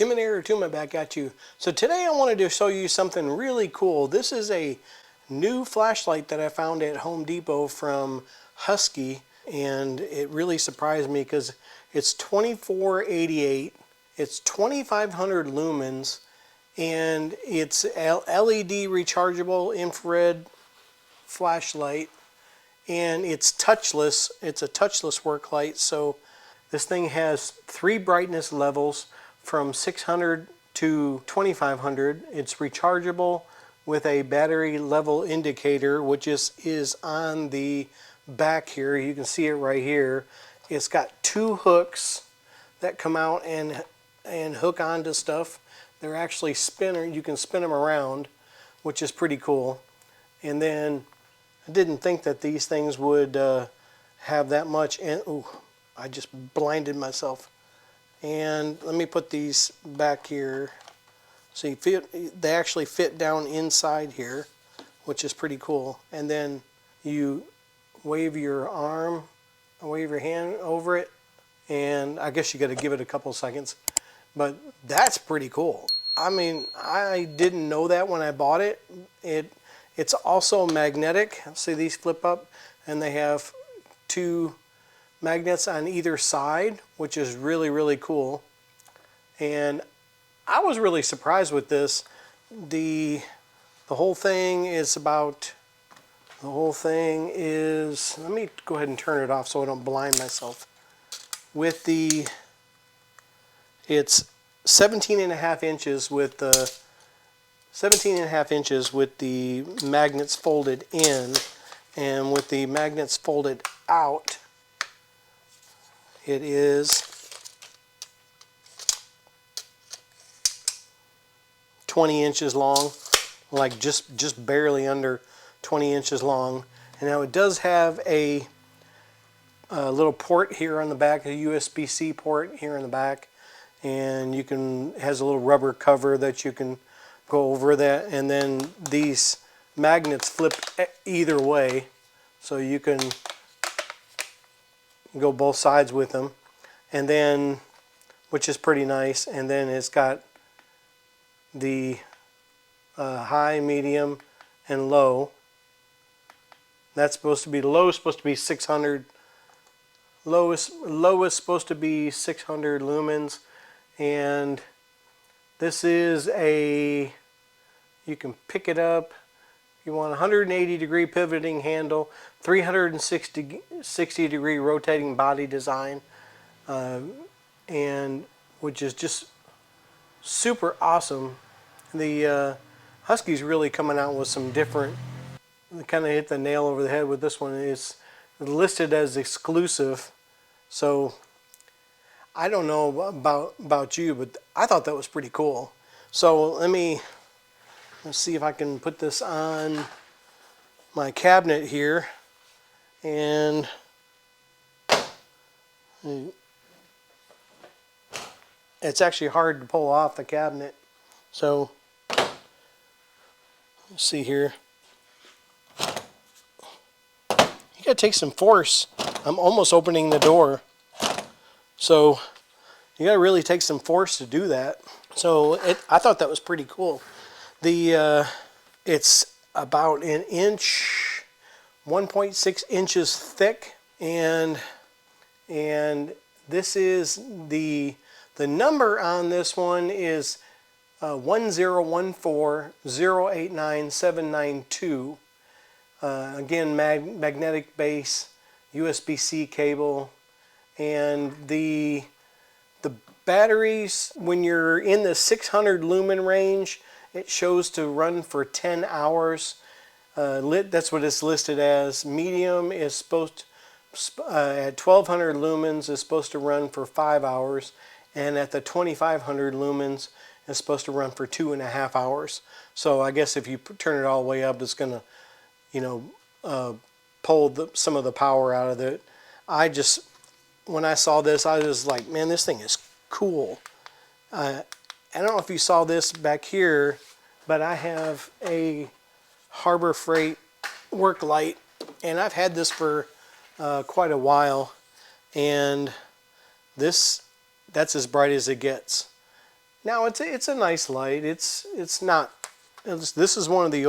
Tim and Air to my back at you. So today I wanted to show you something really cool. This is a new flashlight that I found at Home Depot from Husky, and it really surprised me because it's $24.88. It's 2,500 lumens, and it's LED rechargeable infrared flashlight, and it's touchless. It's a touchless work light. So this thing has 3 brightness levels from 600 to 2,500. It's rechargeable with a battery level indicator, which is on the back here. You can see it right here. It's got 2 hooks that come out and hook onto stuff. They're actually spinner. You can spin them around, which is pretty cool. And then I didn't think that these things would have that much. And ooh, I just blinded myself. And let me put these back here. So they actually fit down inside here, which is pretty cool. And then you wave your arm, wave your hand over it, and I guess you got to give it a couple seconds. But that's pretty cool. I mean, I didn't know that when I bought it. It's also magnetic. See, these flip up, and they have 2 magnets on either side, which is really, really cool. And I was really surprised with this. The whole thing is about, let me go ahead and turn it off so I don't blind myself. It's 17.5 inches with the 17.5 inches with the magnets folded in, and with the magnets folded out, it is 20 inches long, like just barely under 20 inches long. And now it does have a little port here on the back, a USB-C port here in the back, and has a little rubber cover that you can go over that. And then these magnets flip either way, so you can go both sides with them, and then, which is pretty nice. And then it's got the high, medium, and low. That's supposed to be, low is supposed to be 600. Low is supposed to be 600 lumens, and this is you can pick it up. You want 180 degree pivoting handle, 360 degree rotating body design, and which is just super awesome. The Husky's really coming out with some different, kind of hit the nail over the head with this one. It's listed as exclusive, so I don't know about you, but I thought that was pretty cool. So let's see if I can put this on my cabinet here, and it's actually hard to pull off the cabinet. So let's see here. You gotta take some force. I'm almost opening the door. So you gotta really take some force to do that. So I thought that was pretty cool. It's about an inch, 1.6 inches thick, and this is the number on this one is 1014089792. Again, magnetic base, USB-C cable, and the batteries, when you're in the 600 lumen range, it shows to run for 10 hours. That's what it's listed as. Medium is supposed to, at 1200 lumens is supposed to run for 5 hours, and at the 2500 lumens is supposed to run for 2.5 hours. So I guess if you turn it all the way up, it's gonna, pull some of the power out of it. When I saw this, I was like, man, this thing is cool. I don't know if you saw this back here, but I have a Harbor Freight work light, and I've had this for quite a while, and that's as bright as it gets. Now it's a nice light. It's not. This is one of the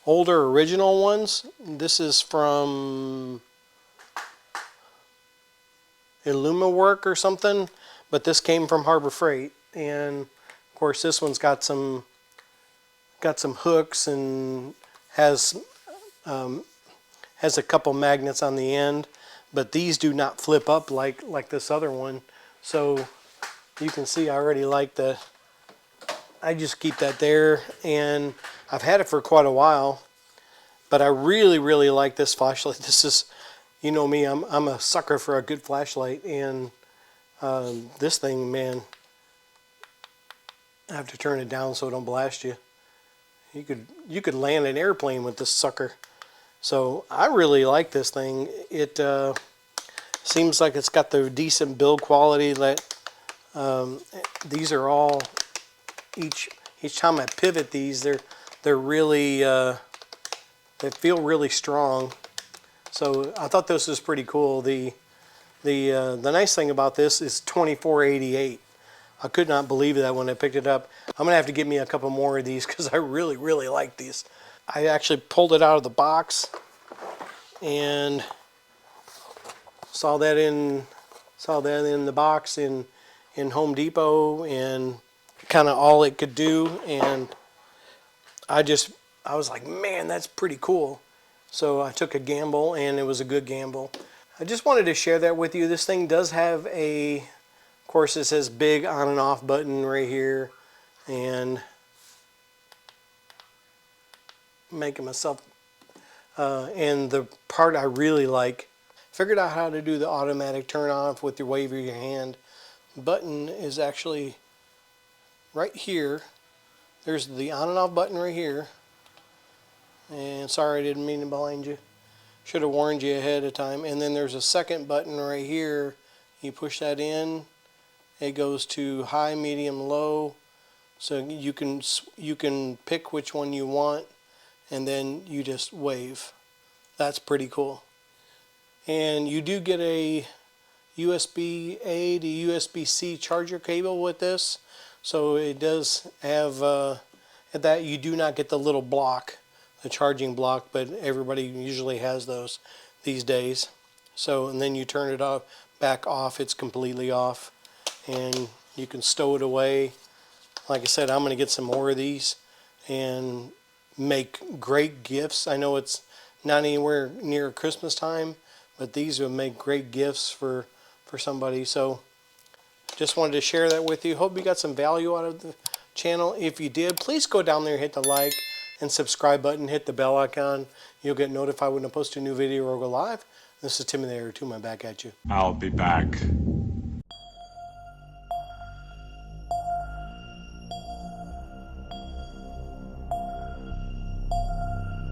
older original ones. This is from IllumaWork or something, but this came from Harbor Freight, and of course this one's got some hooks and has a couple magnets on the end, but these do not flip up like this other one. So you can see I already like I just keep that there, and I've had it for quite a while, but I really like this flashlight. This is, you know me, I'm a sucker for a good flashlight, and this thing, man, I have to turn it down so it don't blast you. You could land an airplane with this sucker. So I really like this thing. It seems like it's got the decent build quality that these are all, each time I pivot these, they're really they feel really strong. So I thought this was pretty cool. The nice thing about this is $24.88. I could not believe that when I picked it up. I'm gonna have to get me a couple more of these because I really like these. I actually pulled it out of the box and saw that in the box in Home Depot, and kind of all it could do, and I was like, man, that's pretty cool. So I took a gamble, and it was a good gamble. I just wanted to share that with you. This thing does have of course it says big on and off button right here, and making myself and the part I really like, figured out how to do the automatic turn off with your wave of your hand. Button is actually right here. There's the on and off button right here, and sorry I didn't mean to blind you, should have warned you ahead of time. And then there's a second button right here. You push that in, it goes to high, medium, low, so you can pick which one you want, and then you just wave. That's pretty cool. And you do get a USB-A to USB-C charger cable with this, so it does have that. You do not get the little block, the charging block, but everybody usually has those these days. So, and then you turn it off, back off, it's completely off, and you can stow it away. Like I said, I'm going to get some more of these and make great gifts. I know it's not anywhere near Christmas time, but these would make great gifts for somebody. So just wanted to share that with you. Hope you got some value out of the channel. If you did, please go down there, hit the like and subscribe button, hit the bell icon. You'll get notified when I post a new video or go live. This is Tim the Air 2, my back at you. I'll be back.